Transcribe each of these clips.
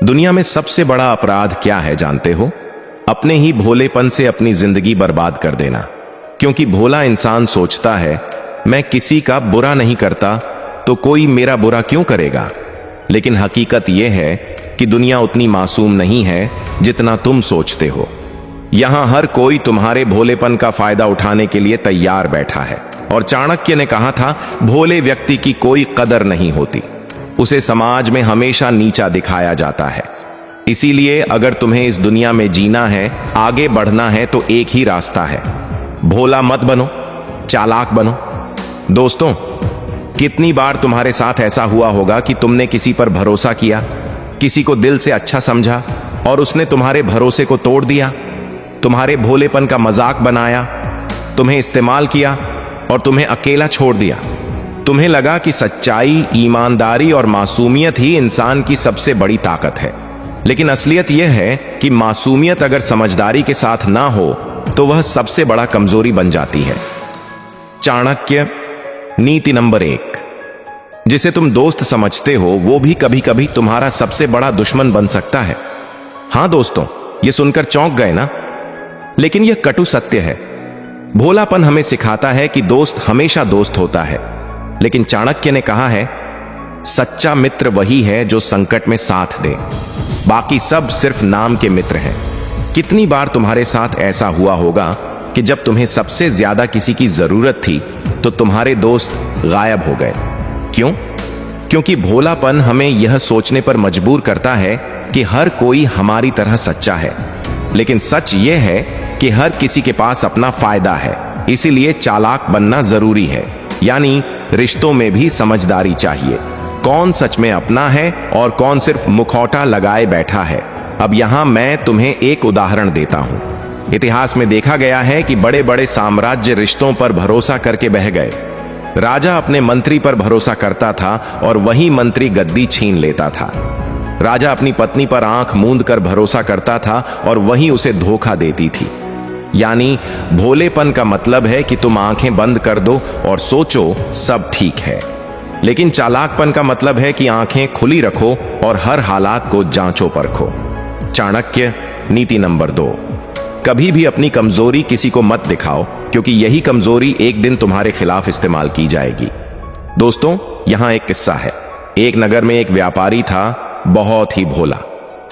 दुनिया में सबसे बड़ा अपराध क्या है जानते हो? अपने ही भोलेपन से अपनी जिंदगी बर्बाद कर देना। क्योंकि भोला इंसान सोचता है मैं किसी का बुरा नहीं करता तो कोई मेरा बुरा क्यों करेगा। लेकिन हकीकत यह है कि दुनिया उतनी मासूम नहीं है जितना तुम सोचते हो। यहां हर कोई तुम्हारे भोलेपन का फायदा उठाने के लिए तैयार बैठा है। और चाणक्य ने कहा था, भोले व्यक्ति की कोई कदर नहीं होती, उसे समाज में हमेशा नीचा दिखाया जाता है। इसीलिए अगर तुम्हें इस दुनिया में जीना है, आगे बढ़ना है, तो एक ही रास्ता है, भोला मत बनो, चालाक बनो। दोस्तों, कितनी बार तुम्हारे साथ ऐसा हुआ होगा कि तुमने किसी पर भरोसा किया, किसी को दिल से अच्छा समझा और उसने तुम्हारे भरोसे को तोड़ दिया, तुम्हारे भोलेपन का मजाक बनाया, तुम्हें इस्तेमाल किया और तुम्हें अकेला छोड़ दिया। तुम्हें लगा कि सच्चाई, ईमानदारी और मासूमियत ही इंसान की सबसे बड़ी ताकत है। लेकिन असलियत यह है कि मासूमियत अगर समझदारी के साथ ना हो तो वह सबसे बड़ा कमजोरी बन जाती है। चाणक्य नीति नंबर 1, जिसे तुम दोस्त समझते हो वो भी कभी कभी तुम्हारा सबसे बड़ा दुश्मन बन सकता है। हां दोस्तों, यह सुनकर चौंक गए ना? लेकिन यह कटु सत्य है। भोलापन हमें सिखाता है कि दोस्त हमेशा दोस्त होता है, लेकिन चाणक्य ने कहा है, सच्चा मित्र वही है जो संकट में साथ दे, बाकी सब सिर्फ नाम के मित्र हैं। कितनी बार तुम्हारे साथ ऐसा हुआ होगा कि जब तुम्हें सबसे ज्यादा किसी की जरूरत थी तो तुम्हारे दोस्त गायब हो गए। क्यों? क्योंकि भोलापन हमें यह सोचने पर मजबूर करता है कि हर कोई हमारी तरह सच्चा है। लेकिन सच यह है कि हर किसी के पास अपना फायदा है, इसीलिए चालाक बनना जरूरी है। यानी रिश्तों में भी समझदारी चाहिए, कौन सच में अपना है और कौन सिर्फ मुखौटा लगाए बैठा है। अब यहां मैं तुम्हें एक उदाहरण देता हूं। इतिहास में देखा गया है कि बड़े बड़े साम्राज्य रिश्तों पर भरोसा करके बह गए। राजा अपने मंत्री पर भरोसा करता था और वही मंत्री गद्दी छीन लेता था। राजा अपनी पत्नी पर आंख मूंद कर भरोसा करता था और वही उसे धोखा देती थी। यानी भोलेपन का मतलब है कि तुम आंखें बंद कर दो और सोचो सब ठीक है। लेकिन चालाकपन का मतलब है कि आंखें खुली रखो और हर हालात को जांचो परखो। चाणक्य नीति नंबर 2, कभी भी अपनी कमजोरी किसी को मत दिखाओ, क्योंकि यही कमजोरी एक दिन तुम्हारे खिलाफ इस्तेमाल की जाएगी। दोस्तों, यहां एक किस्सा है। एक नगर में एक व्यापारी था, बहुत ही भोला।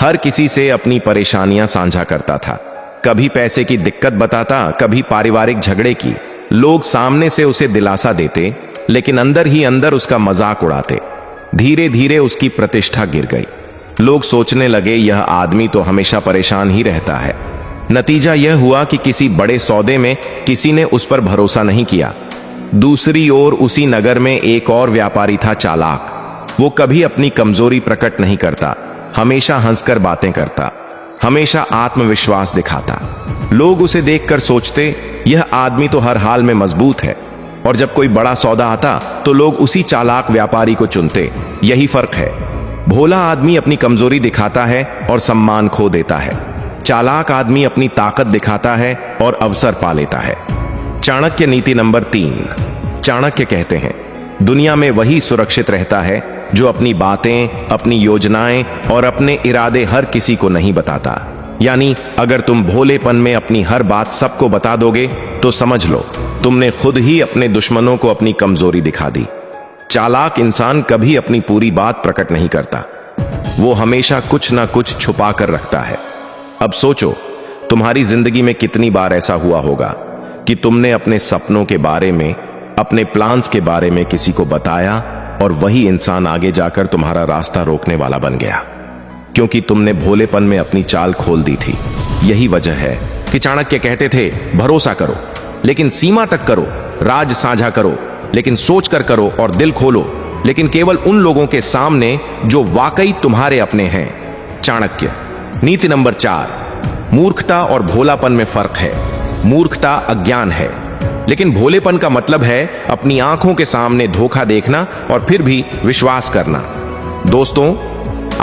हर किसी से अपनी परेशानियां साझा करता था। कभी पैसे की दिक्कत बताता, कभी पारिवारिक झगड़े की। लोग सामने से उसे दिलासा देते, लेकिन अंदर ही अंदर उसका मजाक उड़ाते। धीरे धीरे उसकी प्रतिष्ठा गिर गई। लोग सोचने लगे यह आदमी तो हमेशा परेशान ही रहता है। नतीजा यह हुआ कि किसी बड़े सौदे में किसी ने उस पर भरोसा नहीं किया। दूसरी ओर उसी नगर में एक और व्यापारी था, चालाक। वो कभी अपनी कमजोरी प्रकट नहीं करता, हमेशा हंसकर बातें करता, हमेशा आत्मविश्वास दिखाता। लोग उसे देखकर सोचते यह आदमी तो हर हाल में मजबूत है। और जब कोई बड़ा सौदा आता तो लोग उसी चालाक व्यापारी को चुनते। यही फर्क है, भोला आदमी अपनी कमजोरी दिखाता है और सम्मान खो देता है। चालाक आदमी अपनी ताकत दिखाता है और अवसर पा लेता है। चाणक्य नीति नंबर 3, चाणक्य कहते हैं, दुनिया में वही सुरक्षित रहता है जो अपनी बातें, अपनी योजनाएं और अपने इरादे हर किसी को नहीं बताता। यानी अगर तुम भोलेपन में अपनी हर बात सबको बता दोगे तो समझ लो तुमने खुद ही अपने दुश्मनों को अपनी कमजोरी दिखा दी। चालाक इंसान कभी अपनी पूरी बात प्रकट नहीं करता, वो हमेशा कुछ ना कुछ छुपा कर रखता है। अब सोचो, तुम्हारी जिंदगी में कितनी बार ऐसा हुआ होगा कि तुमने अपने सपनों के बारे में, अपने प्लान्स के बारे में किसी को बताया और वही इंसान आगे जाकर तुम्हारा रास्ता रोकने वाला बन गया, क्योंकि तुमने भोलेपन में अपनी चाल खोल दी थी। यही वजह है कि चाणक्य कहते थे, भरोसा करो लेकिन सीमा तक करो, राज साझा करो लेकिन सोच कर करो और दिल खोलो, लेकिन केवल उन लोगों के सामने जो वाकई तुम्हारे अपने हैं। चाणक्य नीति नंबर 4, मूर्खता और भोलापन में फर्क है। मूर्खता अज्ञान है, लेकिन भोलेपन का मतलब है अपनी आंखों के सामने धोखा देखना और फिर भी विश्वास करना। दोस्तों,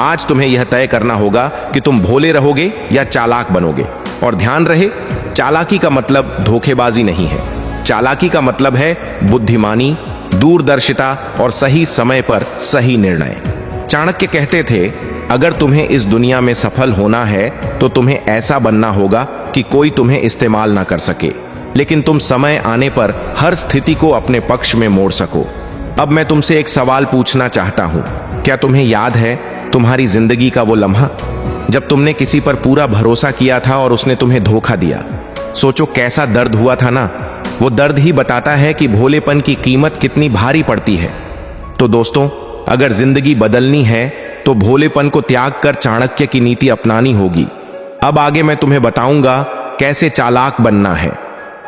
आज तुम्हें यह तय करना होगा कि तुम भोले रहोगे या चालाक बनोगे। और ध्यान रहे, चालाकी का मतलब धोखेबाजी नहीं है। चालाकी का मतलब है बुद्धिमानी, दूरदर्शिता और सही समय पर सही निर्णय। चाणक्य कहते थे, अगर तुम्हें इस दुनिया में सफल होना है तो तुम्हें ऐसा बनना होगा कि कोई तुम्हें इस्तेमाल ना कर सके, लेकिन तुम समय आने पर हर स्थिति को अपने पक्ष में मोड़ सको। अब मैं तुमसे एक सवाल पूछना चाहता हूं, क्या तुम्हें याद है तुम्हारी जिंदगी का वो लम्हा जब तुमने किसी पर पूरा भरोसा किया था और उसने तुम्हें धोखा दिया? सोचो कैसा दर्द हुआ था ना। वो दर्द ही बताता है कि भोलेपन की कीमत कितनी भारी पड़ती है। तो दोस्तों, अगर जिंदगी बदलनी है तो भोलेपन को त्याग कर चाणक्य की नीति अपनानी होगी। अब आगे मैं तुम्हें बताऊंगा कैसे चालाक बनना है,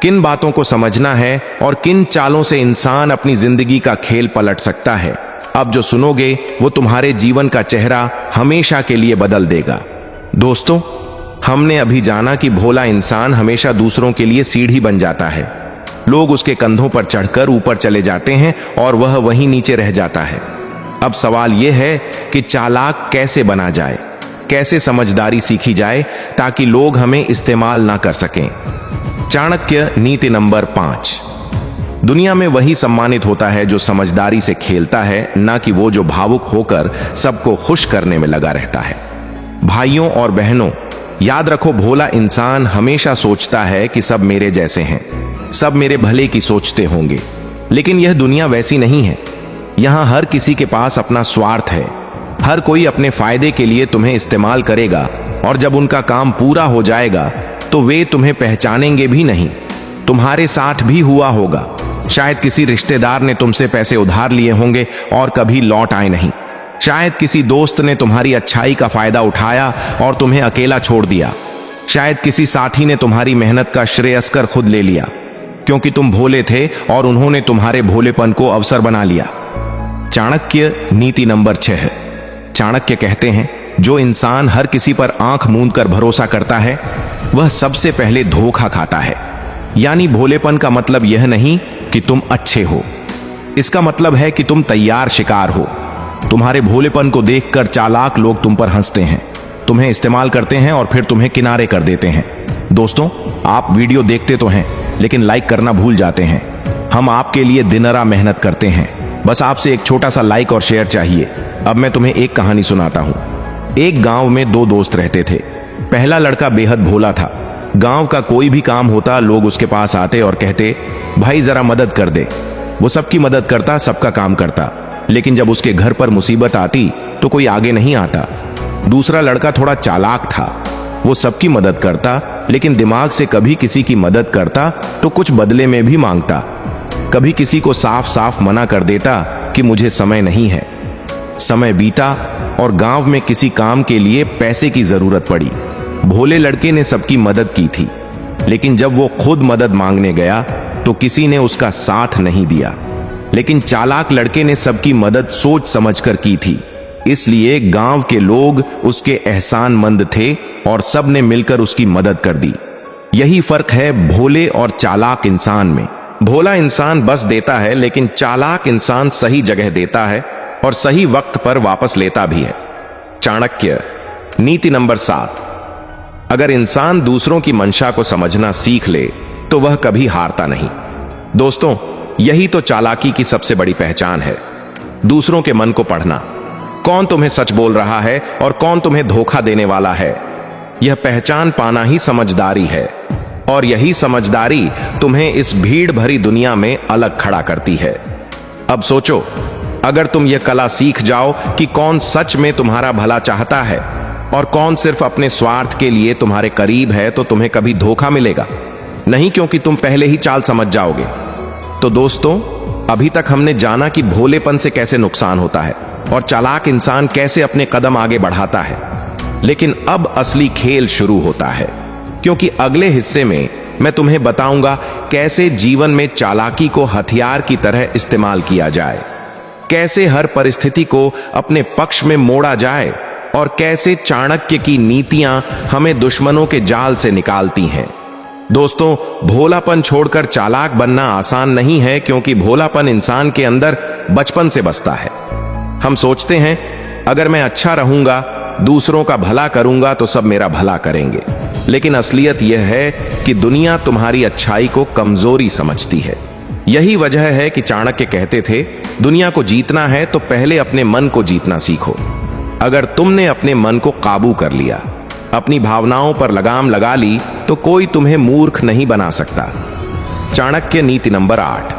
किन बातों को समझना है और किन चालों से इंसान अपनी जिंदगी का खेल पलट सकता है। अब जो सुनोगे वो तुम्हारे जीवन का चेहरा हमेशा के लिए बदल देगा। दोस्तों, हमने अभी जाना कि भोला इंसान हमेशा दूसरों के लिए सीढ़ी बन जाता है। लोग उसके कंधों पर चढ़कर ऊपर चले जाते हैं और वह वहीं नीचे रह जाता है। अब सवाल यह है कि चालाक कैसे बना जाए, कैसे समझदारी सीखी जाए ताकि लोग हमें इस्तेमाल ना कर सकें। चाणक्य नीति नंबर 5। दुनिया में वही सम्मानित होता है जो समझदारी से खेलता है, ना कि वो जो भावुक होकर सबको खुश करने में लगा रहता है। भाइयों और बहनों, याद रखो, भोला इंसान हमेशा सोचता है कि सब मेरे जैसे हैं, सब मेरे भले की सोचते होंगे। लेकिन यह दुनिया वैसी नहीं है। यहां हर किसी के पास अपना स्वार्थ है। हर कोई अपने फायदे के लिए तुम्हें इस्तेमाल करेगा और जब उनका काम पूरा हो जाएगा तो वे तुम्हें पहचानेंगे भी नहीं। तुम्हारे साथ भी हुआ होगा। शायद किसी रिश्तेदार ने तुमसे पैसे उधार लिए होंगे और कभी लौट आए नहीं। शायद किसी दोस्त ने तुम्हारी अच्छाई का फायदा उठाया और तुम्हें अकेला छोड़ दिया। शायद किसी साथी ने तुम्हारी मेहनत का श्रेयस कर खुद ले लिया क्योंकि तुम भोले थे और उन्होंने तुम्हारे भोलेपन को अवसर बना लिया। चाणक्य नीति नंबर 6। चाणक्य कहते हैं, जो इंसान हर किसी पर आंख मूंद कर भरोसा करता है वह सबसे पहले धोखा खाता है। यानी भोलेपन का मतलब यह नहीं कि तुम अच्छे हो, इसका मतलब है कि तुम तैयार शिकार हो। तुम्हारे भोलेपन को देखकर चालाक लोग तुम पर हंसते हैं, तुम्हें इस्तेमाल करते हैं और फिर तुम्हें किनारे कर देते हैं। दोस्तों, आप वीडियो देखते तो हैं लेकिन लाइक करना भूल जाते हैं। हम आपके लिए दिनरा मेहनत करते हैं, बस आपसे एक छोटा सा लाइक और शेयर चाहिए। अब मैं तुम्हें एक कहानी सुनाता हूं। एक गांव में दो दोस्त रहते थे। पहला लड़का बेहद भोला था। गांव का कोई भी काम होता लोग उसके पास आते और कहते, भाई जरा मदद कर दे। वो सबकी मदद करता, सबका काम करता, लेकिन जब उसके घर पर मुसीबत आती तो कोई आगे नहीं आता। दूसरा लड़का थोड़ा चालाक था। वो सबकी मदद करता, लेकिन दिमाग से कभी किसी की मदद करता तो कुछ बदले में भी मांगता। कभी किसी को साफ साफ मना कर देता कि मुझे समय नहीं है। समय बीता और गांव में किसी काम के लिए पैसे की जरूरत पड़ी। भोले लड़के ने सबकी मदद की थी, लेकिन जब वो खुद मदद मांगने गया तो किसी ने उसका साथ नहीं दिया। लेकिन चालाक लड़के ने सबकी मदद सोच समझकर की थी, इसलिए गांव के लोग उसके एहसानमंद थे और सब ने मिलकर उसकी मदद कर दी। यही फर्क है भोले और चालाक इंसान में। भोला इंसान बस देता है, लेकिन चालाक इंसान सही जगह देता है और सही वक्त पर वापस लेता भी है। चाणक्य नीति नंबर 7। अगर इंसान दूसरों की मंशा को समझना सीख ले तो वह कभी हारता नहीं। दोस्तों, यही तो चालाकी की सबसे बड़ी पहचान है, दूसरों के मन को पढ़ना। कौन तुम्हें सच बोल रहा है और कौन तुम्हें धोखा देने वाला है, यह पहचान पाना ही समझदारी है। और यही समझदारी तुम्हें इस भीड़ भरी दुनिया में अलग खड़ा करती है। अब सोचो, अगर तुम यह कला सीख जाओ कि कौन सच में तुम्हारा भला चाहता है और कौन सिर्फ अपने स्वार्थ के लिए तुम्हारे करीब है, तो तुम्हें कभी धोखा मिलेगा नहीं, क्योंकि तुम पहले ही चाल समझ जाओगे। तो दोस्तों, अभी तक हमने जाना कि भोलेपन से कैसे नुकसान होता है और चालाक इंसान कैसे अपने कदम आगे बढ़ाता है। लेकिन अब असली खेल शुरू होता है, क्योंकि अगले हिस्से में मैं तुम्हें बताऊंगा कैसे जीवन में चालाकी को हथियार की तरह इस्तेमाल किया जाए, कैसे हर परिस्थिति को अपने पक्ष में मोड़ा जाए और कैसे चाणक्य की नीतियां हमें दुश्मनों के जाल से निकालती हैं। दोस्तों, भोलापन छोड़कर चालाक बनना आसान नहीं है, क्योंकि भोलापन इंसान के अंदर बचपन से बसता है। हम सोचते हैं अगर मैं अच्छा रहूंगा, दूसरों का भला करूंगा तो सब मेरा भला करेंगे। लेकिन असलियत यह है कि दुनिया तुम्हारी अच्छाई को कमजोरी समझती है। यही वजह है कि चाणक्य कहते थे, दुनिया को जीतना है तो पहले अपने मन को जीतना सीखो। अगर तुमने अपने मन को काबू कर लिया, अपनी भावनाओं पर लगाम लगा ली, तो कोई तुम्हें मूर्ख नहीं बना सकता। चाणक्य नीति नंबर 8,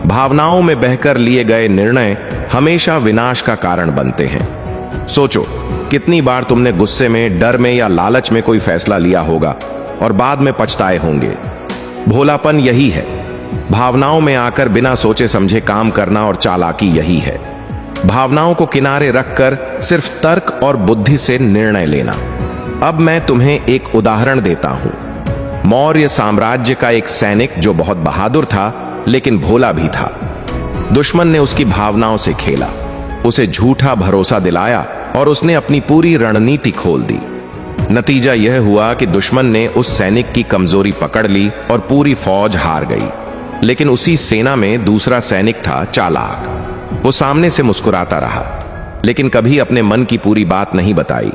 भावनाओं में बहकर लिए गए निर्णय हमेशा विनाश का कारण बनते हैं। सोचो, कितनी बार तुमने गुस्से में, डर में या लालच में कोई फैसला लिया होगा और बाद में पछताए होंगे। भोलापन यही है, भावनाओं में आकर बिना सोचे समझे काम करना, और चालाकी यही है, भावनाओं को किनारे रखकर सिर्फ तर्क और बुद्धि से निर्णय लेना। अब मैं तुम्हें एक उदाहरण देता हूं। मौर्य साम्राज्य का एक सैनिक जो बहुत बहादुर था लेकिन भोला भी था। दुश्मन ने उसकी भावनाओं से खेला, उसे झूठा भरोसा दिलाया और उसने अपनी पूरी रणनीति खोल दी। नतीजा यह हुआ कि दुश्मन ने उस सैनिक की कमजोरी पकड़ ली और पूरी फौज हार गई। लेकिन उसी सेना में दूसरा सैनिक था, चालाक। वो सामने से मुस्कुराता रहा, लेकिन कभी अपने मन की पूरी बात नहीं बताई।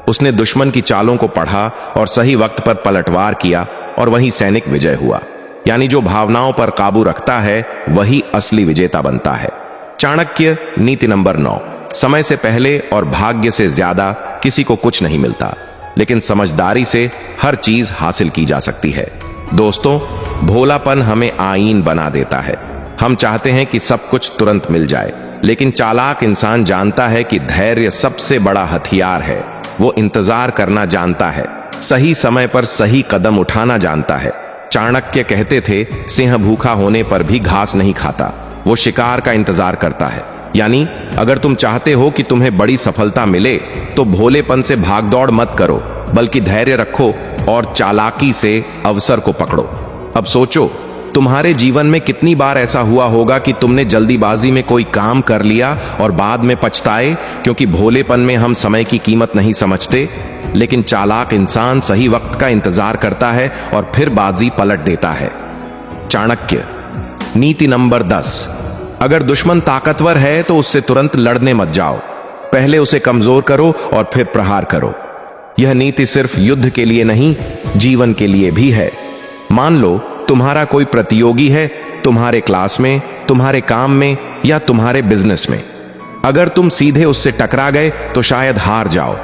उसने दुश्मन की चालों को पढ़ा और सही वक्त पर पलटवार किया, और वही सैनिक विजय हुआ। यानी जो भावनाओं पर काबू रखता है वही असली विजेता बनता है। चाणक्य नीति नंबर 9, समय से पहले और भाग्य से ज्यादा किसी को कुछ नहीं मिलता, लेकिन समझदारी से हर चीज हासिल की जा सकती है। दोस्तों, भोलापन हमें आईन बना देता है। हम चाहते हैं कि सब कुछ तुरंत मिल जाए, लेकिन चालाक इंसान जानता है कि धैर्य सबसे बड़ा हथियार है। वो इंतजार करना जानता है, सही समय पर सही कदम उठाना जानता है। चाणक्य कहते थे, सिंह भूखा होने पर भी घास नहीं खाता, वो शिकार का इंतजार करता है। यानी अगर तुम चाहते हो कि तुम्हें बड़ी सफलता मिले, तो भोलेपन से भागदौड़ मत करो, बल्कि धैर्य रखो और चालाकी से अवसर को पकड़ो। अब सोचो, तुम्हारे जीवन में कितनी बार ऐसा हुआ होगा कि तुमने जल्दीबाजी में कोई काम कर लिया और बाद में पछताए, क्योंकि भोलेपन में हम समय की कीमत नहीं समझते। लेकिन चालाक इंसान सही वक्त का इंतजार करता है और फिर बाजी पलट देता है। चाणक्य नीति नंबर 10, अगर दुश्मन ताकतवर है तो उससे तुरंत लड़ने मत जाओ, पहले उसे कमजोर करो और फिर प्रहार करो। यह नीति सिर्फ युद्ध के लिए नहीं, जीवन के लिए भी है। मान लो तुम्हारा कोई प्रतियोगी है, तुम्हारे क्लास में, तुम्हारे काम में या तुम्हारे बिजनेस में। अगर तुम सीधे उससे टकरा गए तो शायद हार जाओ,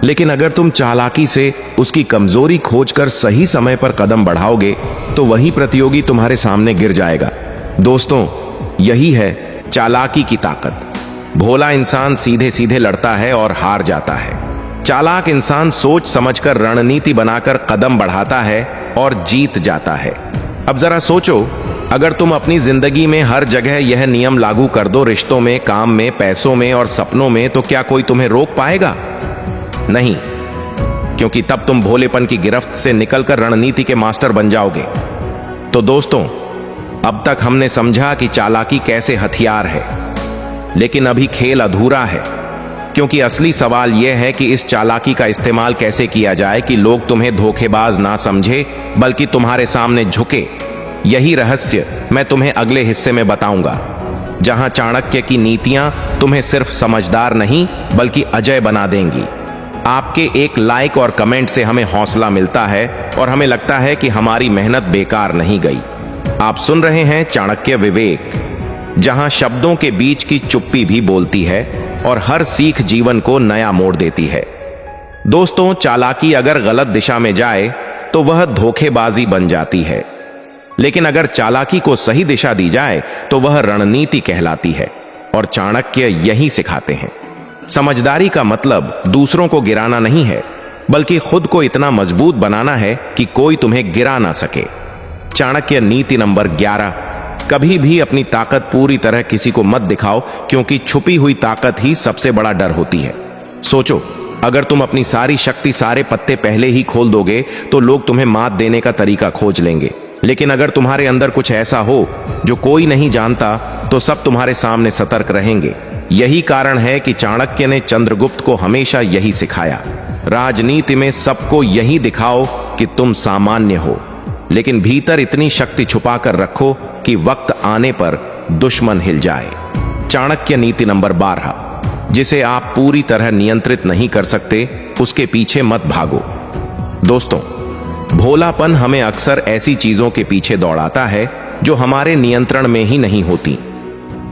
लेकिन अगर तुम चालाकी से उसकी कमजोरी खोजकर सही समय पर कदम बढ़ाओगे तो वही प्रतियोगी तुम्हारे सामने गिर जाएगा। दोस्तों, यही है चालाकी की ताकत। भोला इंसान सीधे सीधे लड़ता है और हार जाता है। चालाक इंसान सोच समझकर रणनीति बनाकर कदम बढ़ाता है और जीत जाता है। अब जरा सोचो, अगर तुम अपनी जिंदगी में हर जगह यह नियम लागू कर दो, रिश्तों में, काम में, पैसों में और सपनों में, तो क्या कोई तुम्हें रोक पाएगा? नहीं, क्योंकि तब तुम भोलेपन की गिरफ्त से निकलकर रणनीति के मास्टर बन जाओगे। तो दोस्तों, अब तक हमने समझा कि चालाकी कैसे हथियार है, लेकिन अभी खेल अधूरा है, क्योंकि असली सवाल यह है कि इस चालाकी का इस्तेमाल कैसे किया जाए कि लोग तुम्हें धोखेबाज ना समझे, बल्कि तुम्हारे सामने झुके। यही रहस्य मैं तुम्हें अगले हिस्से में बताऊंगा, जहां चाणक्य की नीतियां तुम्हें सिर्फ समझदार नहीं बल्कि अजय बना देंगी। आपके एक लाइक और कमेंट से हमें हौसला मिलता है और हमें लगता है कि हमारी मेहनत बेकार नहीं गई। आप सुन रहे हैं चाणक्य विवेक, जहां शब्दों के बीच की चुप्पी भी बोलती है और हर सीख जीवन को नया मोड़ देती है। दोस्तों, चालाकी अगर गलत दिशा में जाए तो वह धोखेबाजी बन जाती है, लेकिन अगर चालाकी को सही दिशा दी जाए तो वह रणनीति कहलाती है। और चाणक्य यही सिखाते हैं। समझदारी का मतलब दूसरों को गिराना नहीं है, बल्कि खुद को इतना मजबूत बनाना है कि कोई तुम्हें गिरा ना सके। चाणक्य नीति नंबर 11, कभी भी अपनी ताकत पूरी तरह किसी को मत दिखाओ, क्योंकि छुपी हुई ताकत ही सबसे बड़ा डर होती है। सोचो, अगर तुम अपनी सारी शक्ति, सारे पत्ते पहले ही खोल दोगे तो लोग तुम्हें मात देने का तरीका खोज लेंगे। लेकिन अगर तुम्हारे अंदर कुछ ऐसा हो जो कोई नहीं जानता, तो सब तुम्हारे सामने सतर्क रहेंगे। यही कारण है कि चाणक्य ने चंद्रगुप्त को हमेशा यही सिखाया, राजनीति में सबको यही दिखाओ कि तुम सामान्य हो, लेकिन भीतर इतनी शक्ति छुपा कर रखो कि वक्त आने पर दुश्मन हिल जाए। चाणक्य नीति नंबर 12, जिसे आप पूरी तरह नियंत्रित नहीं कर सकते, उसके पीछे मत भागो। दोस्तों, भोलापन हमें अक्सर ऐसी चीजों के पीछे दौड़ाता है जो हमारे नियंत्रण में ही नहीं होती।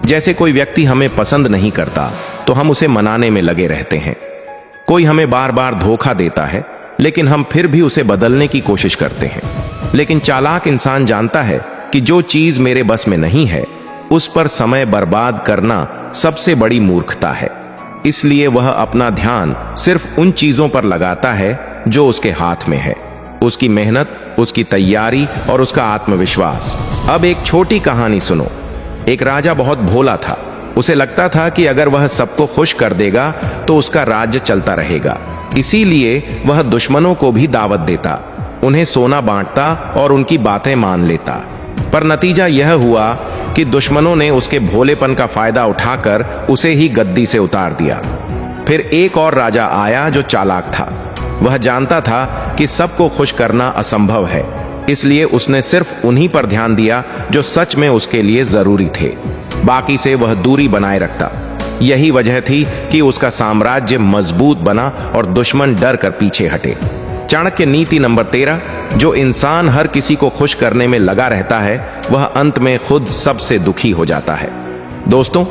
जैसे कोई व्यक्ति हमें पसंद नहीं करता तो हम उसे मनाने में लगे रहते हैं, कोई हमें बार बार धोखा देता है, लेकिन हम फिर भी उसे बदलने की कोशिश करते हैं। लेकिन चालाक इंसान जानता है कि जो चीज मेरे बस में नहीं है, उस पर समय बर्बाद करना सबसे बड़ी मूर्खता है। इसलिए वह अपना ध्यान सिर्फ उन चीजों पर लगाता है जो उसके हाथ में है, उसकी मेहनत, उसकी तैयारी और उसका आत्मविश्वास। अब एक छोटी कहानी सुनो। एक राजा बहुत भोला था। उसे लगता था कि अगर वह सबको खुश कर देगा तो उसका राज्य चलता रहेगा। इसीलिए वह दुश्मनों को भी दावत देता, उन्हें सोना बांटता और उनकी बातें मान लेता। पर नतीजा यह हुआ कि दुश्मनों ने उसके भोलेपन का फायदा उठाकर उसे ही गद्दी से उतार दिया। फिर एक और राजा आया जो चालाक था। वह जानता था कि सबको खुश करना असंभव है, इसलिए उसने सिर्फ उन्हीं पर ध्यान दिया जो सच में उसके लिए जरूरी थे। बाकी से वह दूरी बनाए रखता। यही वजह थी कि उसका साम्राज्य मजबूत बना और दुश्मन डर कर पीछे हटे। चाणक्य नीति नंबर 13, जो इंसान हर किसी को खुश करने में लगा रहता है, वह अंत में खुद सबसे दुखी हो जाता है। दोस्तों,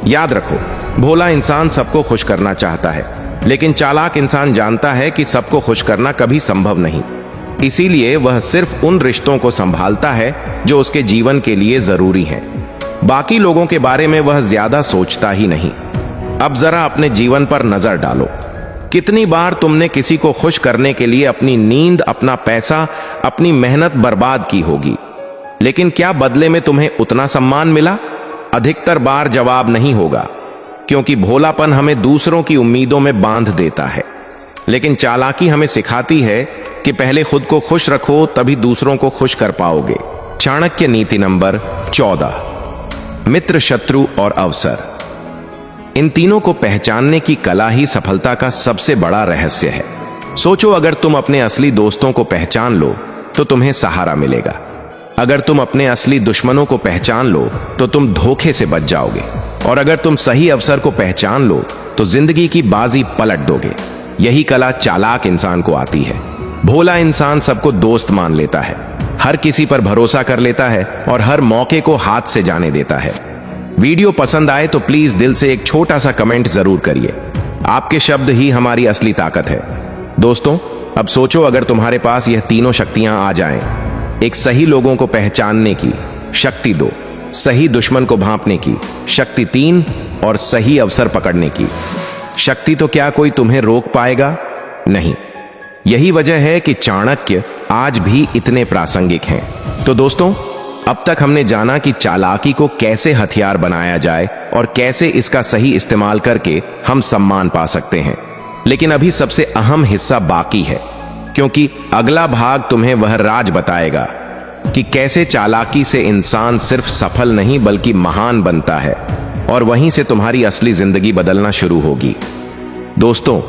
याद रखो, भोला इंसान सबको खुश करना चाहता है, लेकिन चालाक इंसान जानता है कि सबको खुश करना कभी संभव नहीं। इसीलिए वह सिर्फ उन रिश्तों को संभालता है जो उसके जीवन के लिए जरूरी हैं। बाकी लोगों के बारे में वह ज्यादा सोचता ही नहीं। अब जरा अपने जीवन पर नजर डालो। कितनी बार तुमने किसी को खुश करने के लिए अपनी नींद, अपना पैसा, अपनी मेहनत बर्बाद की होगी, लेकिन क्या बदले में तुम्हें उतना सम्मान मिला? अधिकतर बार जवाब नहीं होगा, क्योंकि भोलापन हमें दूसरों की उम्मीदों में बांध देता है, लेकिन चालाकी हमें सिखाती है कि पहले खुद को खुश रखो, तभी दूसरों को खुश कर पाओगे। चाणक्य नीति नंबर 14, मित्र, शत्रु और अवसर। इन तीनों को पहचानने की कला ही सफलता का सबसे बड़ा रहस्य है। सोचो, अगर तुम अपने असली दोस्तों को पहचान लो तो तुम्हें सहारा मिलेगा। अगर तुम अपने असली दुश्मनों को पहचान लो तो तुम धोखे से बच जाओगे। और अगर तुम सही अवसर को पहचान लो तो जिंदगी की बाजी पलट दोगे। यही कला चालाक इंसान को आती है। भोला इंसान सबको दोस्त मान लेता है, हर किसी पर भरोसा कर लेता है और हर मौके को हाथ से जाने देता है। वीडियो पसंद आए तो प्लीज दिल से एक छोटा सा कमेंट जरूर करिए। आपके शब्द ही हमारी असली ताकत है। दोस्तों, अब सोचो, अगर तुम्हारे पास यह तीनों शक्तियां आ जाएं, एक सही लोगों को पहचानने की शक्ति 2, सही दुश्मन को भांपने की शक्ति 3 और सही अवसर पकड़ने की शक्ति, तो क्या कोई तुम्हें रोक पाएगा? नहीं। यही वजह है कि चाणक्य आज भी इतने प्रासंगिक हैं। तो दोस्तों, अब तक हमने जाना कि चालाकी को कैसे हथियार बनाया जाए और कैसे इसका सही इस्तेमाल करके हम सम्मान पा सकते हैं। लेकिन अभी सबसे अहम हिस्सा बाकी है, क्योंकि अगला भाग तुम्हें वह राज बताएगा कि कैसे चालाकी से इंसान सिर्फ सफल नहीं बल्कि महान बनता है, और वहीं से तुम्हारी असली जिंदगी बदलना शुरू होगी। दोस्तों,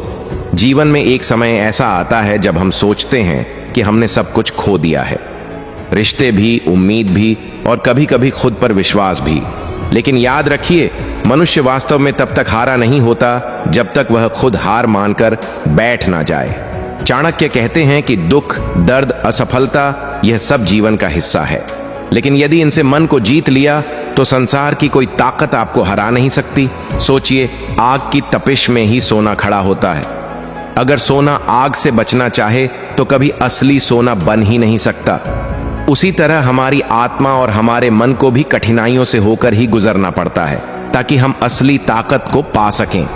जीवन में एक समय ऐसा आता है जब हम सोचते हैं कि हमने सब कुछ खो दिया है, रिश्ते भी, उम्मीद भी और कभी कभी खुद पर विश्वास भी। लेकिन याद रखिए, मनुष्य वास्तव में तब तक हारा नहीं होता जब तक वह खुद हार मानकर बैठ ना जाए। चाणक्य कहते हैं कि दुख, दर्द, असफलता, यह सब जीवन का हिस्सा है, लेकिन यदि इनसे मन को जीत लिया तो संसार की कोई ताकत आपको हरा नहीं सकती। सोचिए, आग की तपिश में ही सोना खड़ा होता है। अगर सोना आग से बचना चाहे तो कभी असली सोना बन ही नहीं सकता। उसी तरह हमारी आत्मा और हमारे मन को भी कठिनाइयों से होकर ही गुजरना पड़ता है, ताकि हम असली ताकत को पा सकें।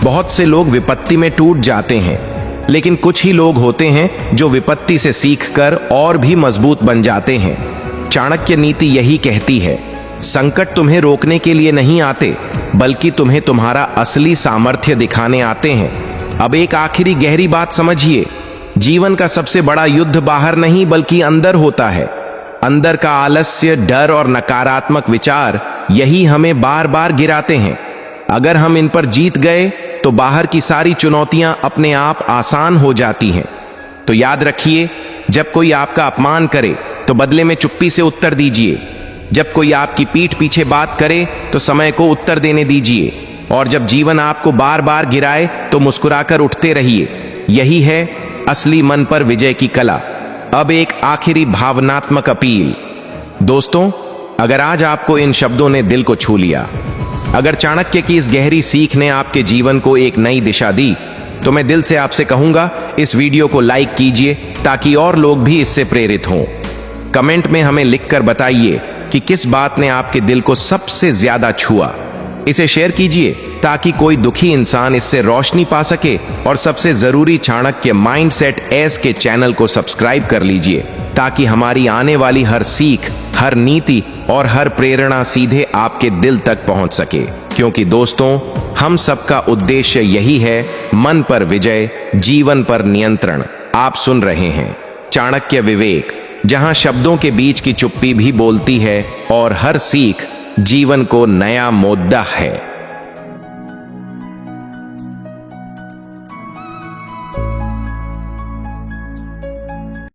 बहुत से लोग विपत्ति में टूट जाते हैं, लेकिन कुछ ही लोग होते हैं जो विपत्ति से सीखकर और भी मजबूत बन जाते हैं। चाणक्य नीति यही कहती है, संकट तुम्हें रोकने के लिए नहीं आते, बल्कि तुम्हें तुम्हारा असली सामर्थ्य दिखाने आते हैं। अब एक आखिरी गहरी बात समझिए, जीवन का सबसे बड़ा युद्ध बाहर नहीं बल्कि अंदर होता है। अंदर का आलस्य, डर और नकारात्मक विचार, यही हमें बार बार गिराते हैं। अगर हम इन पर जीत गए तो बाहर की सारी चुनौतियां अपने आप आसान हो जाती हैं। तो याद रखिए, जब कोई आपका अपमान करे तो बदले में चुप्पी से उत्तर दीजिए। जब कोई आपकी पीठ पीछे बात करे तो समय को उत्तर देने दीजिए। और जब जीवन आपको बार बार गिराए तो मुस्कुराकर उठते रहिए। यही है असली मन पर विजय की कला। अब एक आखिरी भावनात्मक अपील। दोस्तों, अगर आज आपको इन शब्दों ने दिल को छू लिया, अगर चाणक्य की इस गहरी सीख ने आपके जीवन को एक नई दिशा दी, तो मैं दिल से आपसे कहूंगा इस वीडियो को लाइक कीजिए ताकि और लोग भी इससे प्रेरित हों। कमेंट में हमें लिखकर बताइए कि किस बात ने आपके दिल को सबसे ज्यादा छुआ। इसे शेयर कीजिए ताकि कोई दुखी इंसान इससे रोशनी पा सके। और सबसे जरूरी, चाणक्य माइंडसेट एस के चैनल को सब्सक्राइब कर लीजिए ताकि हमारी आने वाली हर सीख, हर नीति और हर प्रेरणा सीधे आपके दिल तक पहुंच सके। क्योंकि दोस्तों, हम सबका उद्देश्य यही है, मन पर विजय, जीवन पर नियंत्रण। आप सुन रहे हैं चाणक्य विवेक, जहां शब्दों के बीच की चुप्पी भी बोलती है और हर सीख जीवन को नया मुद्दा है।